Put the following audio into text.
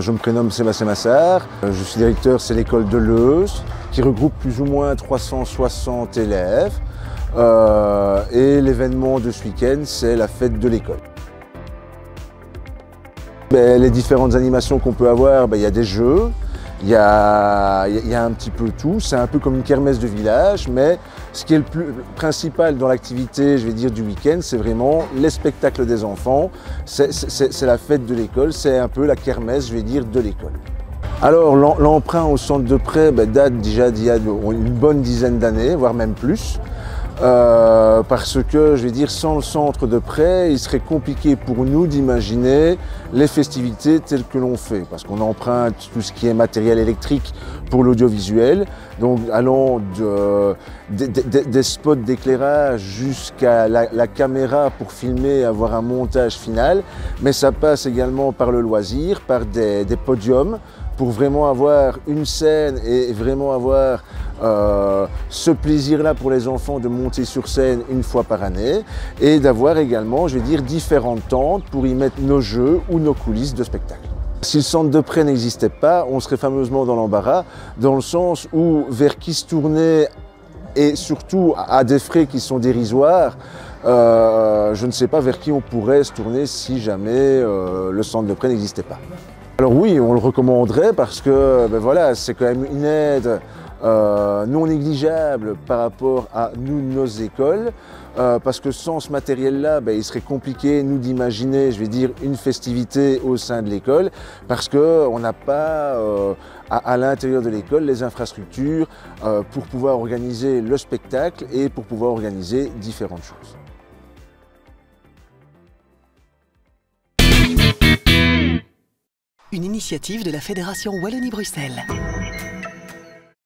Je me prénomme Sébastien Massard, je suis directeur, c'est l'école de Leuze, qui regroupe plus ou moins 360 élèves. Et l'événement de ce week-end, c'est la fête de l'école. Les différentes animations qu'on peut avoir, il y a des jeux, il y a un petit peu tout, c'est un peu comme une kermesse de village, mais ce qui est le plus principal dans l'activité, je vais dire, du week-end, c'est vraiment les spectacles des enfants, c'est la fête de l'école, c'est un peu la kermesse, je vais dire, de l'école. Alors l'emprunt au centre de prêt date déjà d'il y a une bonne dizaine d'années, voire même plus. Parce que, je vais dire, sans le centre de prêt, il serait compliqué pour nous d'imaginer les festivités telles que l'on fait, parce qu'on emprunte tout ce qui est matériel électrique pour l'audiovisuel, donc allant des spots d'éclairage jusqu'à la caméra pour filmer et avoir un montage final, mais ça passe également par le loisir, par des podiums, pour vraiment avoir une scène et vraiment avoir ce plaisir-là pour les enfants de monter sur scène une fois par année et d'avoir également, je vais dire, différentes tentes pour y mettre nos jeux ou nos coulisses de spectacle. Si le centre de prêt n'existait pas, on serait fameusement dans l'embarras, dans le sens où vers qui se tourner et surtout à des frais qui sont dérisoires, je ne sais pas vers qui on pourrait se tourner si jamais le centre de prêt n'existait pas. Alors oui, on le recommanderait parce que voilà, c'est quand même une aide non négligeable par rapport à nous, nos écoles, parce que sans ce matériel-là, il serait compliqué, nous, d'imaginer, je vais dire, une festivité au sein de l'école, parce qu'on n'a pas à l'intérieur de l'école les infrastructures pour pouvoir organiser le spectacle et pour pouvoir organiser différentes choses. Une initiative de la Fédération Wallonie-Bruxelles.